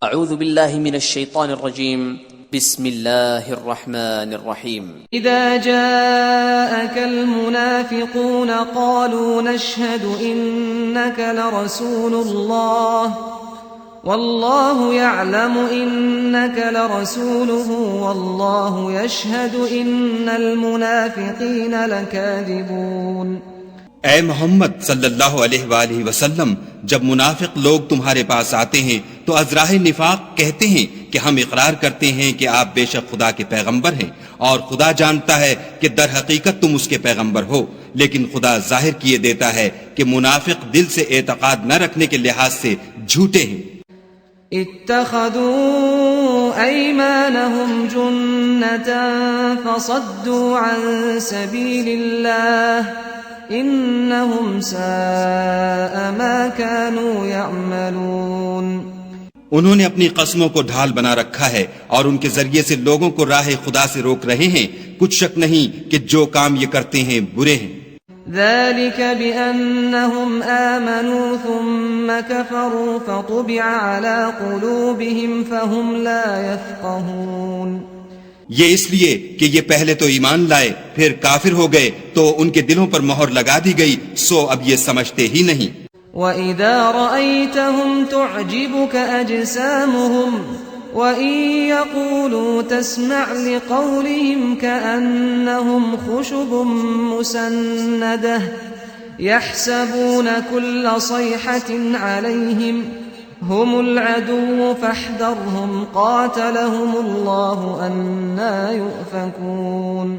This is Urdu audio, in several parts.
اعوذ باللہ من الشیطان الرجیم بسم اللہ الرحمن الرحیم اذا جاءك المنافقون قالوا نشهد انك لرسول الله والله يعلم انك لرسوله والله يشهد ان المنافقين لكاذبون۔ اے محمد صلی اللہ علیہ وآلہ وسلم، جب منافق لوگ تمہارے پاس آتے ہیں تو ازراہ نفاق کہتے ہیں کہ ہم اقرار کرتے ہیں کہ آپ بے شک خدا کے پیغمبر ہیں، اور خدا جانتا ہے کہ در حقیقت تم اس کے پیغمبر ہو، لیکن خدا ظاہر کیے دیتا ہے کہ منافق دل سے اعتقاد نہ رکھنے کے لحاظ سے جھوٹے ہیں۔ اتخذوا ایمانهم جنة فصدوا عن سبیل اللہ انہم ساء ما كانوا يعملون۔ انہوں نے اپنی قسموں کو ڈھال بنا رکھا ہے اور ان کے ذریعے سے لوگوں کو راہ خدا سے روک رہے ہیں، کچھ شک نہیں کہ جو کام یہ کرتے ہیں برے ہیں۔ ذلك بأنهم آمنوا ثم كفروا فطبع على قلوبهم فهم لا يفقهون۔ یہ اس لیے کہ یہ پہلے تو ایمان لائے پھر کافر ہو گئے تو ان کے دلوں پر مہر لگا دی گئی، سو اب یہ سمجھتے ہی نہیں۔ وَإِذَا رَأَيْتَهُمْ تُعْجِبُكَ أَجْسَامُهُمْ وَإِن يَقُولُوا تَسْمَعْ لِقَوْلِهِمْ كَأَنَّهُمْ خُشُبٌ مُّسَنَّدَةٌ يَحْسَبُونَ كُلَّ صَيْحَةٍ عَلَيْهِمْ هم العدو فاحذرهم قاتلهم الله أنى يؤفكون۔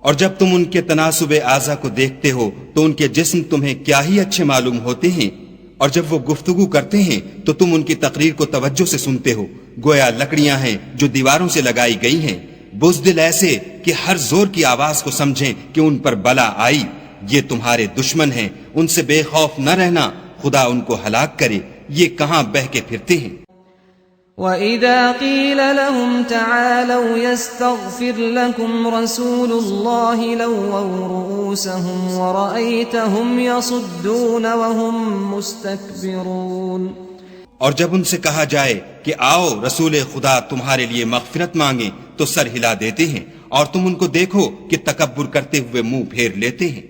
اور جب تم ان کے تناسب اعضا کو دیکھتے ہو تو ان کے جسم تمہیں کیا ہی اچھے معلوم ہوتے ہیں، اور جب وہ گفتگو کرتے ہیں تو تم ان کی تقریر کو توجہ سے سنتے ہو، گویا لکڑیاں ہیں جو دیواروں سے لگائی گئی ہیں، بزدل ایسے کہ ہر زور کی آواز کو سمجھیں کہ ان پر بلا آئی۔ یہ تمہارے دشمن ہیں، ان سے بے خوف نہ رہنا، خدا ان کو ہلاک کرے، یہ کہاں بہ کے پھرتے ہیں۔ وَإِذَا قِيلَ لَهُمْ تَعَالَوْا يَسْتَغْفِرْ لَكُمْ رَسُولُ اللَّهِ لَوَّوْا رُؤُوسَهُمْ وَرَأَيْتَهُمْ يَصُدُّونَ وَهُمْ مُسْتَكْبِرُونَ۔ اور جب ان سے کہا جائے کہ آؤ رسول خدا تمہارے لیے مغفرت مانگیں تو سر ہلا دیتے ہیں، اور تم ان کو دیکھو کہ تکبر کرتے ہوئے منہ پھیر لیتے ہیں۔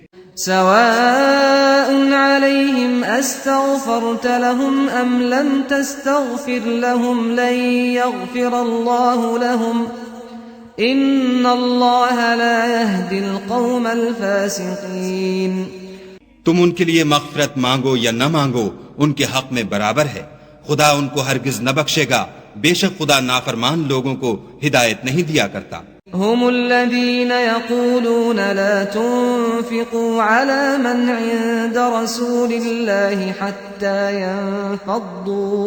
سواء عليهم استغفرت لهم ام لم تستغفر لهم لن يغفر الله لهم ان الله لا يهدي القوم الفاسقين۔ تم ان کے لیے مغفرت مانگو یا نہ مانگو ان کے حق میں برابر ہے، خدا ان کو ہرگز نہ بخشے گا، بے شک خدا نافرمان لوگوں کو ہدایت نہیں دیا کرتا۔ هم الذين يقولون لا تنفقوا على من عند رسول الله حتى ينفضوا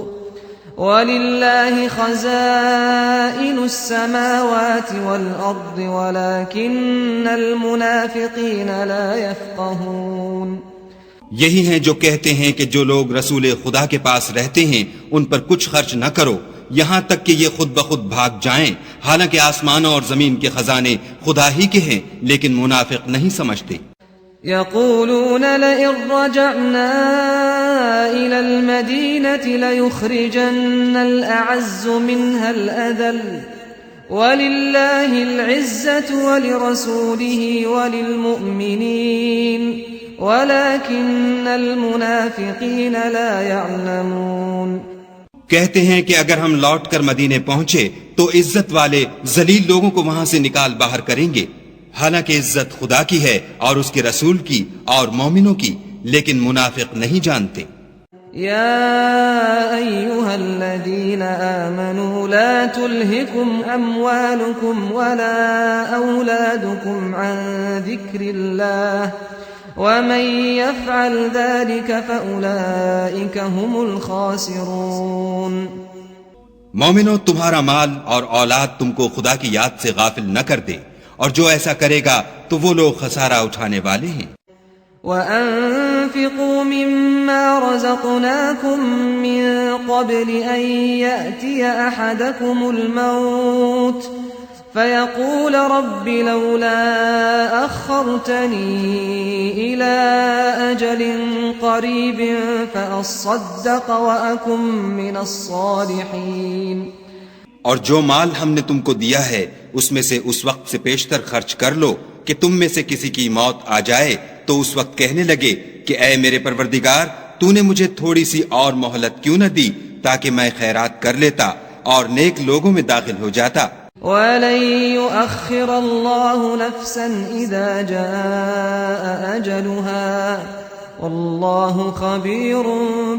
ولله خزائن السماوات والأرض ولكن المنافقين لا يفقهون۔ یہی ہیں جو کہتے ہیں کہ جو لوگ رسول خدا کے پاس رہتے ہیں ان پر کچھ خرچ نہ کرو یہاں تک کہ یہ خود بخود بھاگ جائیں، حالانکہ آسمانوں اور زمین کے خزانے خدا ہی کے ہیں، لیکن منافق نہیں سمجھتے۔ يقولون لئن رجعنا إلى المدينة ليخرجن الأعز منها الأذل ولله العزة ولرسوله وللمؤمنين ولكن المنافقين لا يعلمون۔ کہتے ہیں کہ اگر ہم لوٹ کر مدینے پہنچے تو عزت والے ذلیل لوگوں کو وہاں سے نکال باہر کریں گے، حالانکہ عزت خدا کی ہے اور اس کے رسول کی اور مومنوں کی، لیکن منافق نہیں جانتے۔ یا ایھا الذین آمنوا لا تلہکم اموالکم ولا اولادکم عن ذکر اللہ ومن يفعل ذلك فأولئك هم الخاسرون۔ مومنو، تمہارا مال اور اولاد تم کو خدا کی یاد سے غافل نہ کر دے، اور جو ایسا کرے گا تو وہ لوگ خسارہ اٹھانے والے ہیں۔ وَأَنفِقُوا مِمَّا رَزَقْنَاكُم مِّن قَبْلِ أَن يَأْتِيَ أَحَدَكُمُ الْمَوْتُ فيقول رب لولا أخرتني إلى أجل قريب فأصدق وأكن من الصالحين. اور جو مال ہم نے تم کو دیا ہے اس میں سے اس وقت سے پیشتر خرچ کر لو کہ تم میں سے کسی کی موت آ جائے تو اس وقت کہنے لگے کہ اے میرے پروردگار تو نے مجھے تھوڑی سی اور مہلت کیوں نہ دی تاکہ میں خیرات کر لیتا اور نیک لوگوں میں داخل ہو جاتا. وَلَن يُؤَخِّرَ اللَّهُ نَفْسًا إِذَا جَاءَ أَجَلُهَا وَاللَّهُ خَبِيرٌ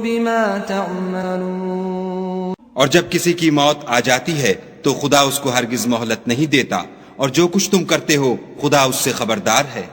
بِمَا تَعْمَلُونَ. اور جب کسی کی موت آ جاتی ہے تو خدا اس کو ہرگز مہلت نہیں دیتا اور جو کچھ تم کرتے ہو خدا اس سے خبردار ہے.